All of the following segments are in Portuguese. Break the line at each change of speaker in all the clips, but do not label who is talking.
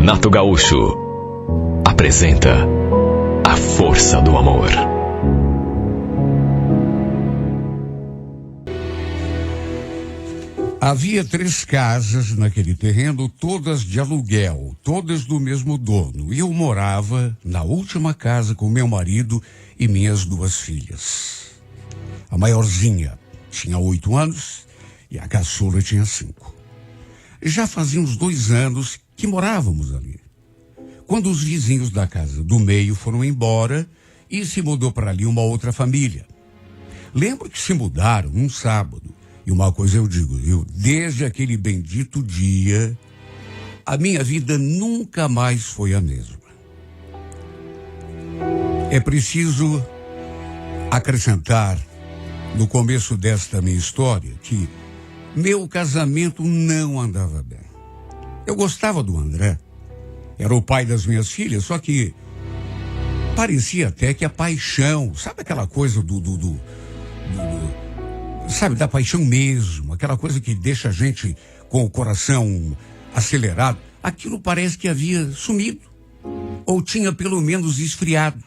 Renato Gaúcho apresenta A Força do Amor.
Havia 3 casas naquele terreno, todas de aluguel, todas do mesmo dono. E eu morava na última casa com meu marido e minhas 2 filhas. A maiorzinha tinha 8 anos e a caçula tinha 5. Já fazia uns 2 anos que morávamos ali, quando os vizinhos da casa do meio foram embora e se mudou para ali uma outra família. Lembro que se mudaram um sábado. E uma coisa eu digo, desde aquele bendito dia, a minha vida nunca mais foi a mesma. É preciso acrescentar, no começo desta minha história, que meu casamento não andava bem. Eu gostava do André, era o pai das minhas filhas, só que parecia até que a paixão, sabe aquela coisa sabe, da paixão mesmo, aquela coisa que deixa a gente com o coração acelerado, aquilo parece que havia sumido, ou tinha pelo menos esfriado.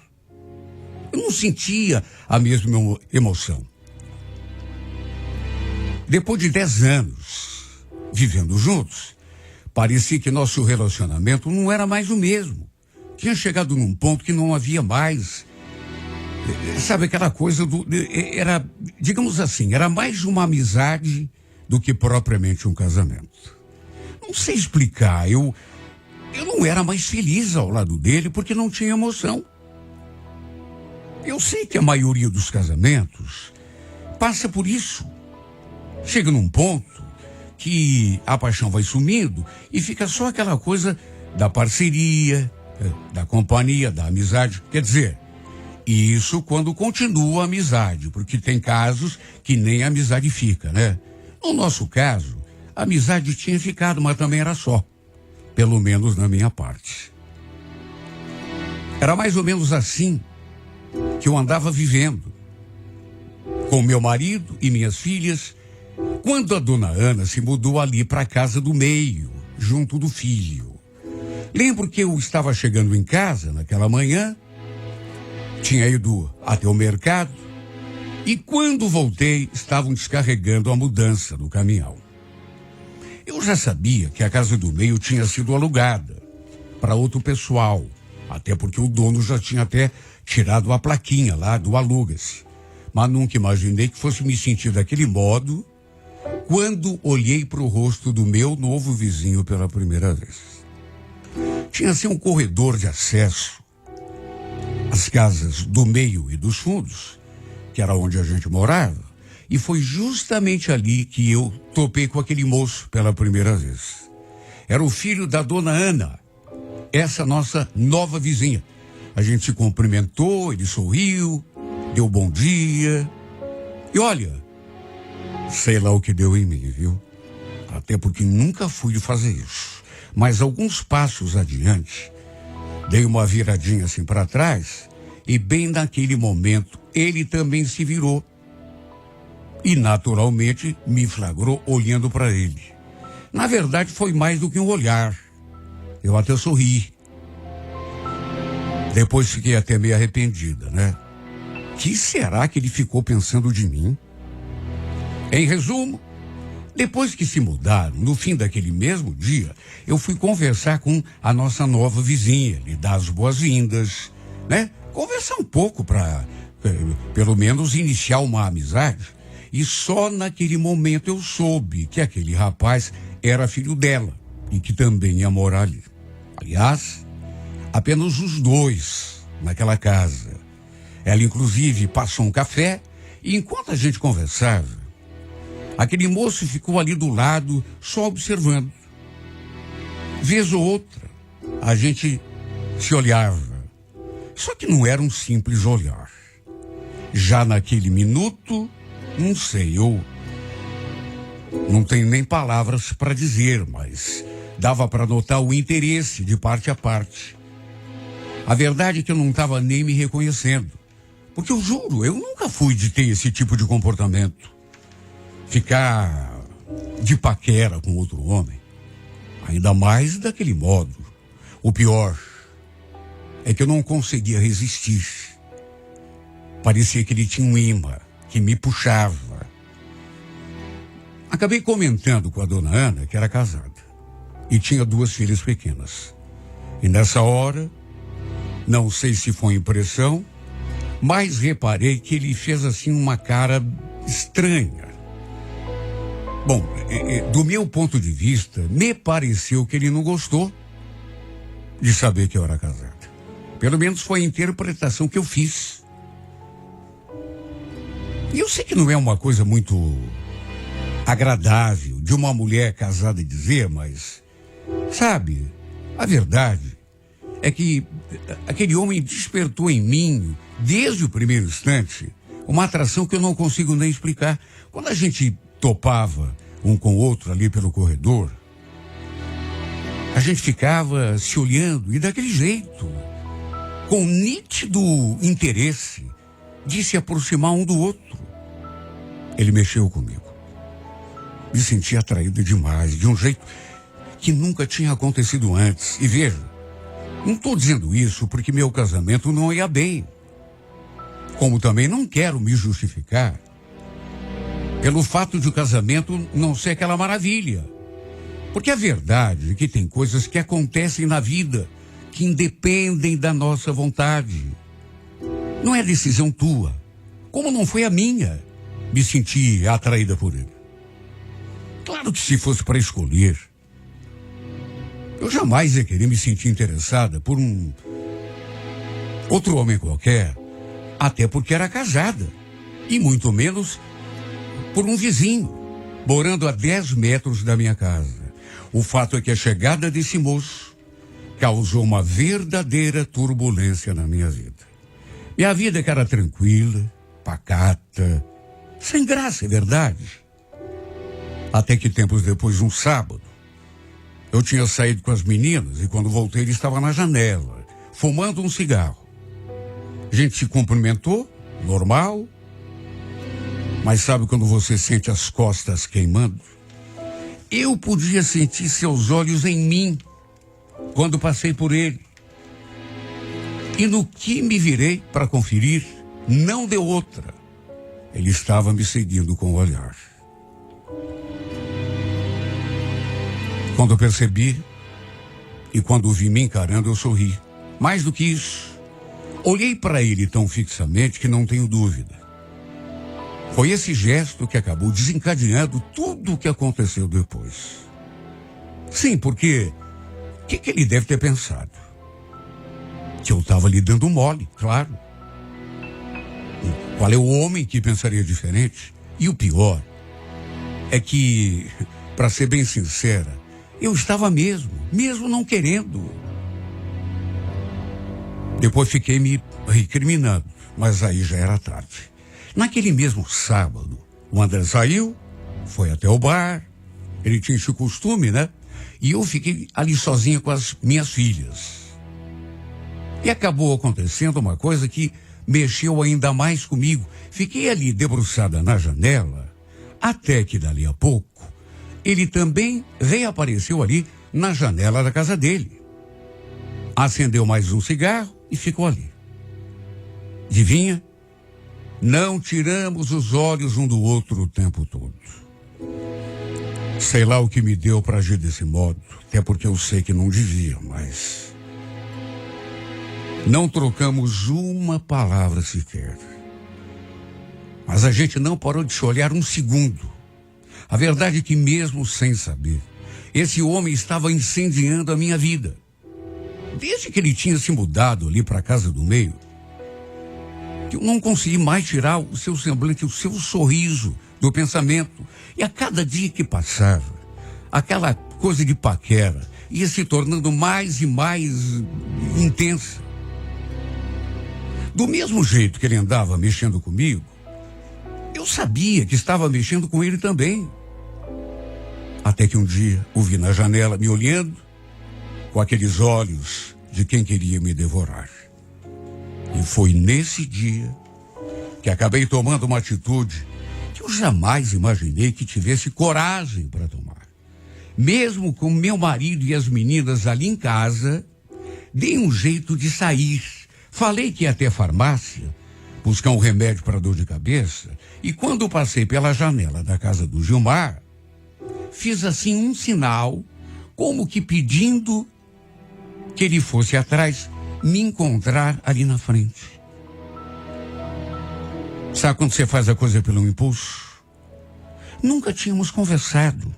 Eu não sentia a mesma emoção. Depois de 10 anos vivendo juntos, parecia que nosso relacionamento não era mais o mesmo. Tinha chegado num ponto que não havia mais. Sabe aquela coisa era, digamos assim, era mais uma amizade do que propriamente um casamento. Não sei explicar, eu não era mais feliz ao lado dele porque não tinha emoção. Eu sei que a maioria dos casamentos passa por isso. Chega num ponto que a paixão vai sumindo e fica só aquela coisa da parceria, da companhia, da amizade. Quer dizer, isso quando continua a amizade, porque tem casos que nem a amizade fica, né? No nosso caso, a amizade tinha ficado, mas também era só. Pelo menos na minha parte. Era mais ou menos assim que eu andava vivendo. Com meu marido e minhas filhas, quando a dona Ana se mudou ali para a casa do meio, junto do filho. Lembro que eu estava chegando em casa naquela manhã, tinha ido até o mercado e quando voltei, estavam descarregando a mudança do caminhão. Eu já sabia que a casa do meio tinha sido alugada para outro pessoal, até porque o dono já tinha até tirado a plaquinha lá do aluga-se. Mas nunca imaginei que fosse me sentir daquele modo quando olhei para o rosto do meu novo vizinho pela primeira vez. Tinha assim um corredor de acesso às casas do meio e dos fundos, que era onde a gente morava, e foi justamente ali que eu topei com aquele moço pela primeira vez. Era o filho da dona Ana, essa nossa nova vizinha. A gente se cumprimentou, ele sorriu, deu bom dia, e olha, sei lá o que deu em mim, viu? Até porque nunca fui fazer isso. Mas alguns passos adiante, dei uma viradinha assim para trás e bem naquele momento ele também se virou. E naturalmente me flagrou olhando para ele. Na verdade foi mais do que um olhar. Eu até sorri. Depois fiquei até meio arrependida, né? Que será que ele ficou pensando de mim? Em resumo, depois que se mudaram, no fim daquele mesmo dia, eu fui conversar com a nossa nova vizinha, lhe dar as boas-vindas, né? Conversar um pouco para, pelo menos, iniciar uma amizade. E só naquele momento eu soube que aquele rapaz era filho dela e que também ia morar ali. Aliás, apenas os 2 naquela casa. Ela, inclusive, passou um café e enquanto a gente conversava, aquele moço ficou ali do lado, só observando. Vez ou outra, a gente se olhava. Só que não era um simples olhar. Já naquele minuto, não sei, eu não tenho nem palavras para dizer, mas dava para notar o interesse de parte a parte. A verdade é que eu não estava nem me reconhecendo. Porque eu juro, eu nunca fui de ter esse tipo de comportamento. Ficar de paquera com outro homem. Ainda mais daquele modo. O pior é que eu não conseguia resistir. Parecia que ele tinha um imã que me puxava. Acabei comentando com a dona Ana que era casada e tinha 2 filhas pequenas. E nessa hora, não sei se foi impressão, mas reparei que ele fez assim uma cara estranha. Bom, do meu ponto de vista, me pareceu que ele não gostou de saber que eu era casada. Pelo menos foi a interpretação que eu fiz. E eu sei que não é uma coisa muito agradável de uma mulher casada dizer, mas, sabe, a verdade é que aquele homem despertou em mim, desde o primeiro instante, uma atração que eu não consigo nem explicar. Quando a gente topava um com o outro ali pelo corredor, a gente ficava se olhando e daquele jeito, com nítido interesse de se aproximar um do outro. Ele mexeu comigo. Me senti atraído demais, de um jeito que nunca tinha acontecido antes. E veja, não estou dizendo isso porque meu casamento não ia bem. Como também não quero me justificar pelo fato de o casamento não ser aquela maravilha. Porque a verdade é que tem coisas que acontecem na vida que independem da nossa vontade. Não é decisão tua, como não foi a minha, me sentir atraída por ele. Claro que se fosse para escolher, eu jamais ia querer me sentir interessada por um outro homem qualquer, até porque era casada, e muito menos por um vizinho, morando a 10 metros da minha casa. O fato é que a chegada desse moço causou uma verdadeira turbulência na minha vida. Minha vida que era tranquila, pacata, sem graça, é verdade. Até que tempos depois, um sábado, eu tinha saído com as meninas e quando voltei ele estava na janela, fumando um cigarro. A gente se cumprimentou, normal, mas sabe quando você sente as costas queimando? Eu podia sentir seus olhos em mim quando passei por ele. E no que me virei para conferir, não deu outra. Ele estava me seguindo com o olhar. Quando eu percebi e quando o vi me encarando, eu sorri. Mais do que isso, olhei para ele tão fixamente que não tenho dúvida. Foi esse gesto que acabou desencadeando tudo o que aconteceu depois. Sim, porque o que ele deve ter pensado? Que eu estava lhe dando mole, claro. Qual é o homem que pensaria diferente? E o pior é que, para ser bem sincera, eu estava mesmo não querendo. Depois fiquei me recriminando, mas aí já era tarde. Naquele mesmo sábado, o André saiu, foi até o bar, ele tinha esse costume, né? E eu fiquei ali sozinha com as minhas filhas. E acabou acontecendo uma coisa que mexeu ainda mais comigo. Fiquei ali debruçada na janela, até que dali a pouco, ele também reapareceu ali na janela da casa dele. Acendeu mais um cigarro e ficou ali. Adivinha? Não tiramos os olhos um do outro o tempo todo. Sei lá o que me deu para agir desse modo, até porque eu sei que não devia, mas não trocamos uma palavra sequer. Mas a gente não parou de se olhar um segundo. A verdade é que mesmo sem saber, esse homem estava incendiando a minha vida. Desde que ele tinha se mudado ali para a casa do meio, que eu não consegui mais tirar o seu semblante, o seu sorriso do pensamento. E a cada dia que passava, aquela coisa de paquera ia se tornando mais e mais intensa. Do mesmo jeito que ele andava mexendo comigo, eu sabia que estava mexendo com ele também. Até que um dia o vi na janela me olhando com aqueles olhos de quem queria me devorar. E foi nesse dia que acabei tomando uma atitude que eu jamais imaginei que tivesse coragem para tomar. Mesmo com meu marido e as meninas ali em casa, dei um jeito de sair. Falei que ia até a farmácia buscar um remédio para dor de cabeça. E quando passei pela janela da casa do Gilmar, fiz assim um sinal, como que pedindo que ele fosse atrás me encontrar ali na frente. Sabe quando você faz a coisa pelo impulso? Nunca tínhamos conversado.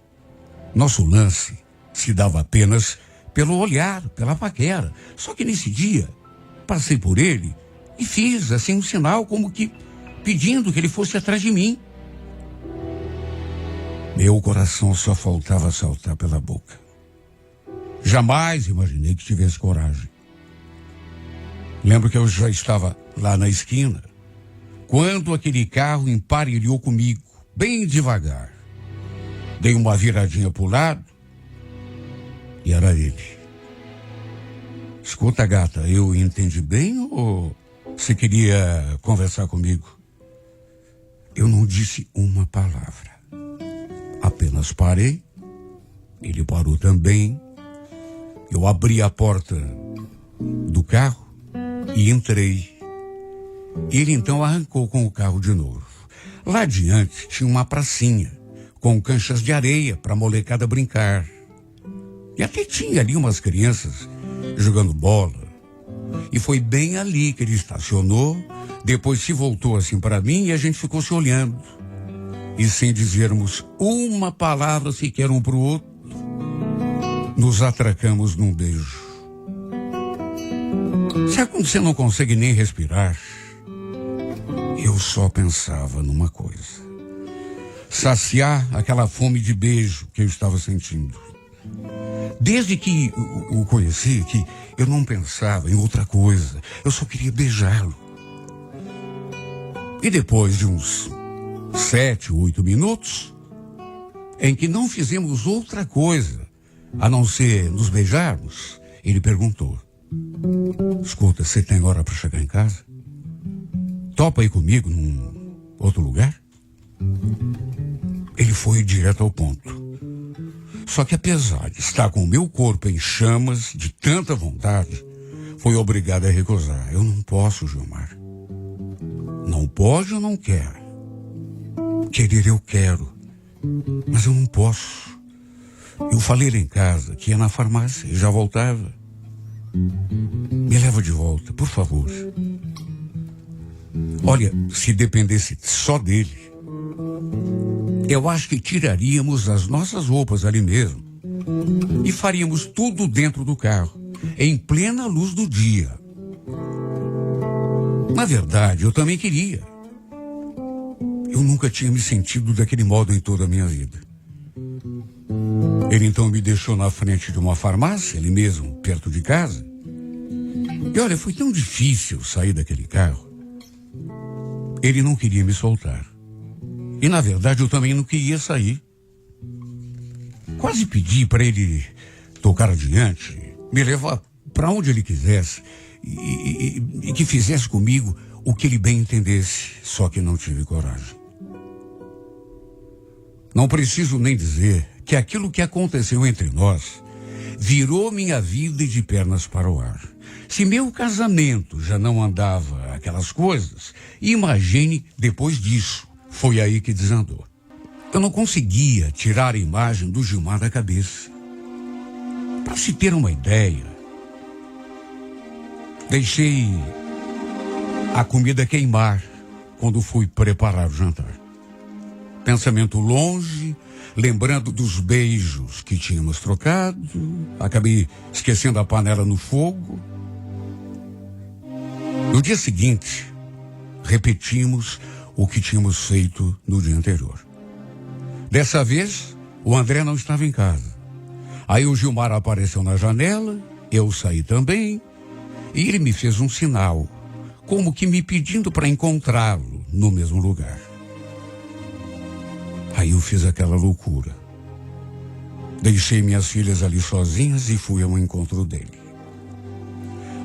Nosso lance se dava apenas pelo olhar, pela paquera. Só que nesse dia, passei por ele e fiz assim um sinal, como que pedindo que ele fosse atrás de mim. Meu coração só faltava saltar pela boca. Jamais imaginei que tivesse coragem. Lembro que eu já estava lá na esquina, quando aquele carro emparelhou comigo, bem devagar. Dei uma viradinha pro lado e era ele. Escuta, gata, eu entendi bem ou você queria conversar comigo? Eu não disse uma palavra. Apenas parei, ele parou também. Eu abri a porta do carro e entrei. Ele então arrancou com o carro de novo. Lá adiante tinha uma pracinha com canchas de areia para a molecada brincar. E até tinha ali umas crianças jogando bola. E foi bem ali que ele estacionou, depois se voltou assim para mim e a gente ficou se olhando. E sem dizermos uma palavra sequer um para o outro, nos atracamos num beijo. Sabe quando você não consegue nem respirar? Eu só pensava numa coisa: saciar aquela fome de beijo que eu estava sentindo. Desde que o conheci, que eu não pensava em outra coisa. Eu só queria beijá-lo. E depois de uns 7, 8 minutos, em que não fizemos outra coisa a não ser nos beijarmos, ele perguntou: escuta, você tem hora para chegar em casa? Topa aí comigo num outro lugar? Ele foi direto ao ponto. Só que apesar de estar com o meu corpo em chamas de tanta vontade, foi obrigado a recusar. Eu não posso, Gilmar. Não pode ou não quer? Querer eu quero, mas eu não posso. Eu falei lá em casa que ia na farmácia e já voltava. Me leva de volta, por favor. Olha, se dependesse só dele, eu acho que tiraríamos as nossas roupas ali mesmo e faríamos tudo dentro do carro, em plena luz do dia. Na verdade, eu também queria. Eu nunca tinha me sentido daquele modo em toda a minha vida. Ele então me deixou na frente de uma farmácia, ali mesmo, perto de casa. E olha, foi tão difícil sair daquele carro. Ele não queria me soltar. E na verdade eu também não queria sair. Quase pedi para ele tocar adiante, me levar para onde ele quisesse e que fizesse comigo o que ele bem entendesse, só que não tive coragem. Não preciso nem dizer que aquilo que aconteceu entre nós virou minha vida de pernas para o ar. Se meu casamento já não andava aquelas coisas, imagine depois disso. Foi aí que desandou. Eu não conseguia tirar a imagem do Gilmar da cabeça. Para se ter uma ideia, deixei a comida queimar quando fui preparar o jantar. Pensamento longe, lembrando dos beijos que tínhamos trocado, acabei esquecendo a panela no fogo. No dia seguinte, repetimos o que tínhamos feito no dia anterior. Dessa vez, o André não estava em casa. Aí o Gilmar apareceu na janela, eu saí também, e ele me fez um sinal, como que me pedindo para encontrá-lo no mesmo lugar. Aí eu fiz aquela loucura. Deixei minhas filhas ali sozinhas e fui ao encontro dele.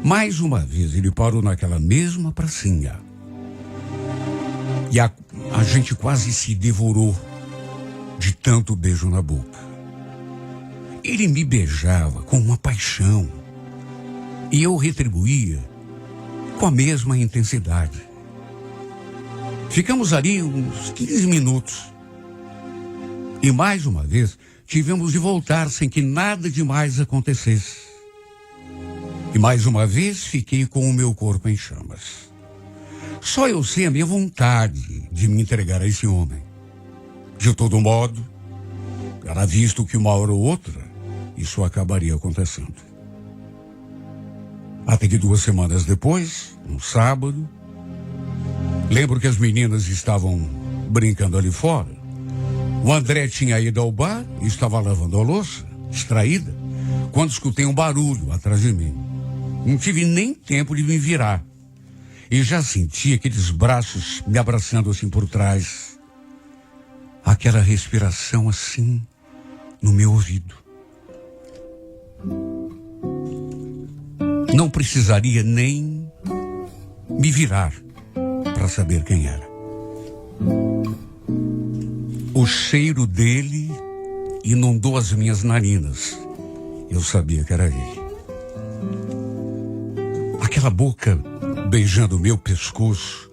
Mais uma vez ele parou naquela mesma pracinha. E a gente quase se devorou de tanto beijo na boca. Ele me beijava com uma paixão. E eu retribuía com a mesma intensidade. Ficamos ali uns 15 minutos. E mais uma vez, tivemos de voltar sem que nada demais acontecesse. E mais uma vez, fiquei com o meu corpo em chamas. Só eu sei a minha vontade de me entregar a esse homem. De todo modo, era visto que uma hora ou outra, isso acabaria acontecendo. Até que 2 semanas depois, um sábado, lembro que as meninas estavam brincando ali fora. O André tinha ido ao bar e estava lavando a louça, distraída, quando escutei um barulho atrás de mim. Não tive nem tempo de me virar. E já senti aqueles braços me abraçando assim por trás. Aquela respiração assim no meu ouvido. Não precisaria nem me virar para saber quem era. O cheiro dele inundou as minhas narinas. Eu sabia que era ele. Aquela boca beijando o meu pescoço,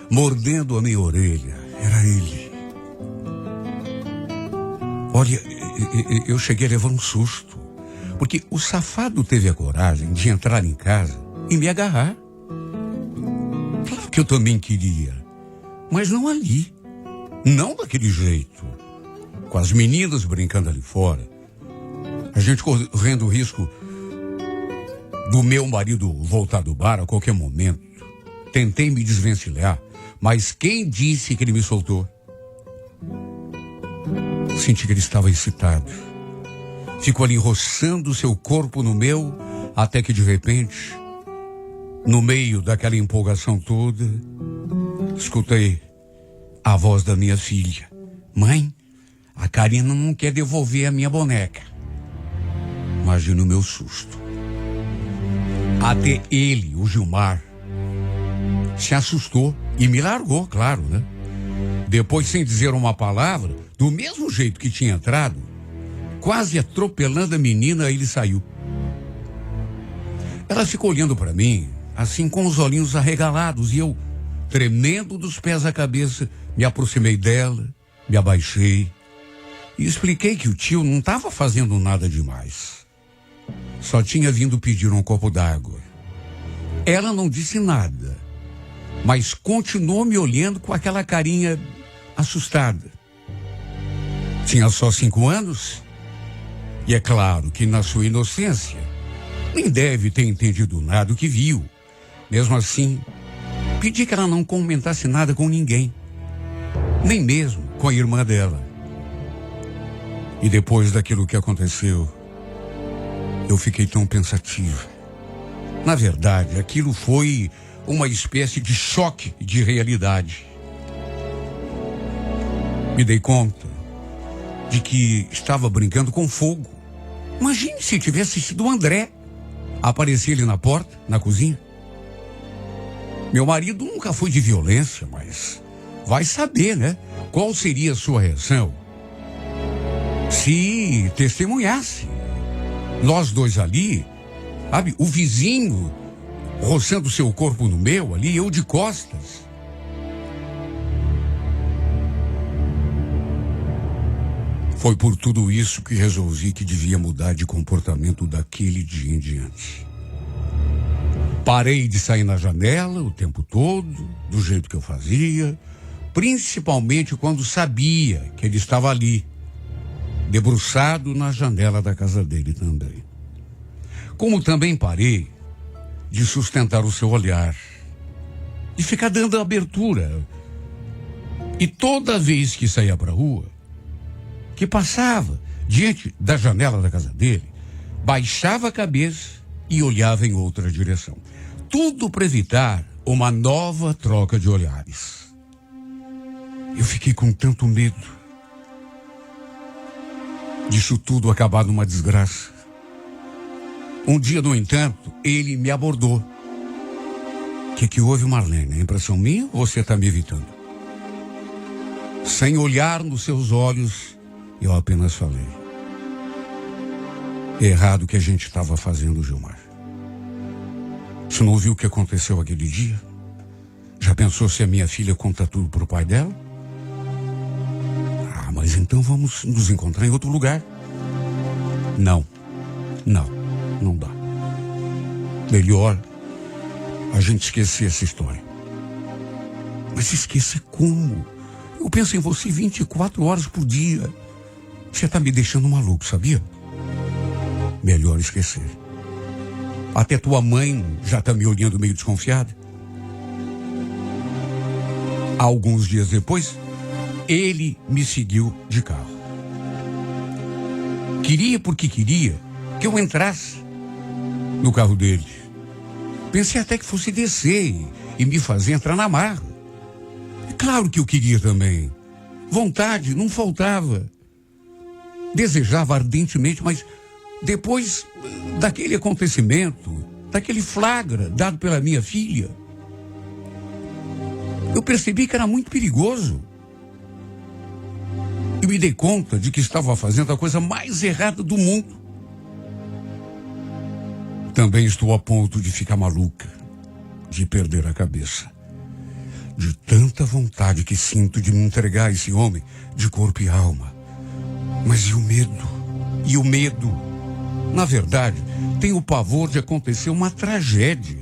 mordendo a minha orelha, era ele. Olha, eu cheguei a levar um susto, porque o safado teve a coragem de entrar em casa e me agarrar. Claro que eu também queria, mas não ali, não daquele jeito, com as meninas brincando ali fora, a gente correndo o risco do meu marido voltar do bar a qualquer momento. Tentei me desvencilhar, mas quem disse que ele me soltou? Senti que ele estava excitado. Ficou ali roçando seu corpo no meu, até que de repente, no meio daquela empolgação toda, escutei a voz da minha filha. Mãe, a Karina não quer devolver a minha boneca. Imagina o meu susto. Até ele, o Gilmar, se assustou e me largou, claro, né? Depois, sem dizer uma palavra, do mesmo jeito que tinha entrado, quase atropelando a menina, ele saiu. Ela ficou olhando para mim, assim com os olhinhos arregalados, e eu, tremendo dos pés à cabeça, me aproximei dela, me abaixei e expliquei que o tio não estava fazendo nada demais. Só tinha vindo pedir um copo d'água. Ela não disse nada, mas continuou me olhando com aquela carinha assustada. Tinha só 5 anos, e é claro que na sua inocência nem deve ter entendido nada do que viu. Mesmo assim, pedi que ela não comentasse nada com ninguém, nem mesmo com a irmã dela. E depois daquilo que aconteceu, eu fiquei tão pensativa. Na verdade, aquilo foi uma espécie de choque de realidade. Me dei conta de que estava brincando com fogo. Imagine se tivesse sido o André. Aparecer ele na porta, na cozinha. Meu marido nunca foi de violência, mas vai saber, né? Qual seria a sua reação se testemunhasse. Nós dois ali, sabe? O vizinho roçando seu corpo no meu ali, eu de costas. Foi por tudo isso que resolvi que devia mudar de comportamento daquele dia em diante. Parei de sair na janela o tempo todo, do jeito que eu fazia, principalmente quando sabia que ele estava ali, debruçado na janela da casa dele também. Como também parei de sustentar o seu olhar, de ficar dando abertura. E toda vez que saía para a rua, que passava diante da janela da casa dele, baixava a cabeça e olhava em outra direção. Tudo para evitar uma nova troca de olhares. Eu fiquei com tanto medo disso tudo acabar numa desgraça. Um dia, no entanto, ele me abordou. O que houve, Marlene? É impressão minha ou você está me evitando? Sem olhar nos seus olhos, eu apenas falei. Errado o que a gente estava fazendo, Gilmar. Você não ouviu o que aconteceu aquele dia? Já pensou se a minha filha conta tudo pro pai dela? Ah, mas então vamos nos encontrar em outro lugar. Não dá. Melhor a gente esquecer essa história. Mas esquecer como? Eu penso em você 24 horas por dia. Você tá me deixando maluco, sabia? Melhor esquecer. Até tua mãe já tá me olhando meio desconfiada. Alguns dias depois, ele me seguiu de carro. Queria porque queria que eu entrasse no carro dele. Pensei até que fosse descer e me fazer entrar na marra. É claro que eu queria também. Vontade não faltava. Desejava ardentemente, mas depois daquele acontecimento, daquele flagra dado pela minha filha, eu percebi que era muito perigoso. E me dei conta de que estava fazendo a coisa mais errada do mundo. Também estou a ponto de ficar maluca, de perder a cabeça. De tanta vontade que sinto de me entregar a esse homem de corpo e alma. Mas e o medo? E o medo? Na verdade, tenho o pavor de acontecer uma tragédia.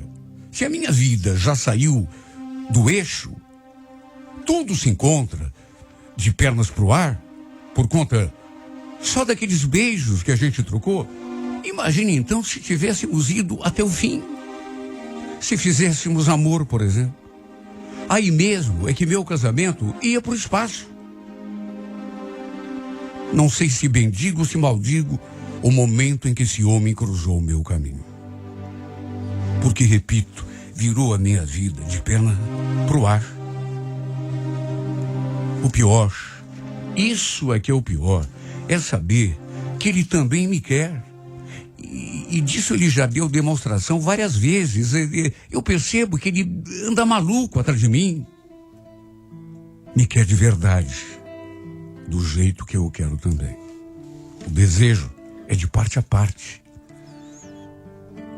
Se a minha vida já saiu do eixo, tudo se encontra de pernas pro ar, por conta só daqueles beijos que a gente trocou. Imagine então se tivéssemos ido até o fim. Se fizéssemos amor, por exemplo. Aí mesmo é que meu casamento ia pro espaço. Não sei se bendigo ou se maldigo o momento em que esse homem cruzou o meu caminho. Porque, repito, virou a minha vida de perna pro ar. O pior, isso é que é o pior, é saber que ele também me quer. E disso ele já deu demonstração várias vezes. Eu percebo que ele anda maluco atrás de mim. Me quer de verdade, do jeito que eu quero também. O desejo é de parte a parte.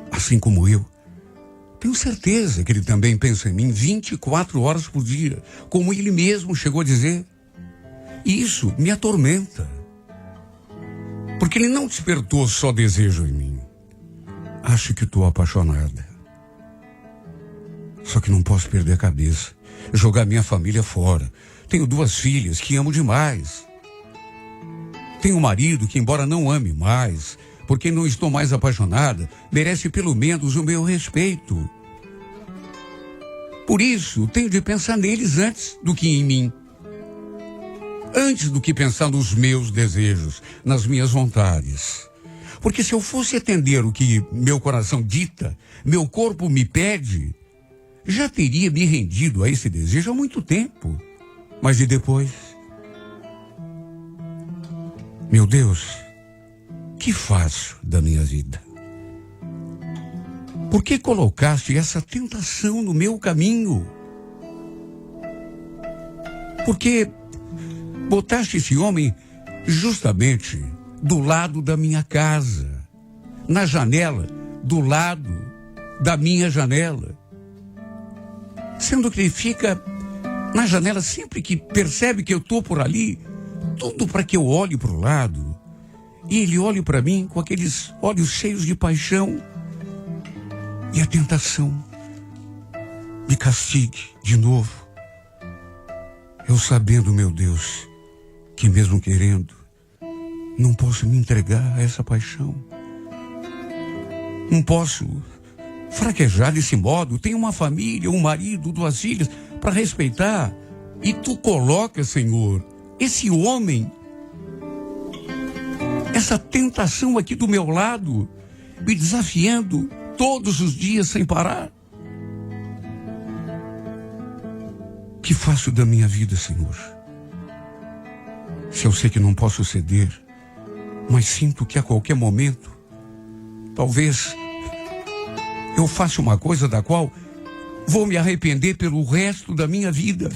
Assim como eu, tenho certeza que ele também pensa em mim 24 horas por dia, como ele mesmo chegou a dizer. E isso me atormenta. Porque ele não despertou só desejo em mim. Acho que estou apaixonada. Só que não posso perder a cabeça, jogar minha família fora. Tenho 2 filhas que amo demais. Tenho um marido que, embora não ame mais, porque não estou mais apaixonada, merece pelo menos o meu respeito. Por isso, tenho de pensar neles antes do que em mim. Antes do que pensar nos meus desejos, nas minhas vontades. Porque se eu fosse atender o que meu coração dita, meu corpo me pede, já teria me rendido a esse desejo há muito tempo. Mas e depois? Meu Deus, que faço da minha vida? Por que colocaste essa tentação no meu caminho? Por que botaste esse homem justamente do lado da minha casa, na janela, do lado da minha janela? Sendo que ele fica na janela sempre que percebe que eu estou por ali, tudo para que eu olhe para o lado. E ele olhe para mim com aqueles olhos cheios de paixão. E a tentação me castigue de novo. Eu sabendo, meu Deus, que mesmo querendo, não posso me entregar a essa paixão. Não posso fraquejar desse modo. Tenho uma família, um marido, 2 filhas para respeitar. E tu colocas, Senhor, esse homem, essa tentação aqui do meu lado, me desafiando todos os dias sem parar. Que faço da minha vida, Senhor? Se eu sei que não posso ceder, mas sinto que a qualquer momento, talvez eu faça uma coisa da qual vou me arrepender pelo resto da minha vida.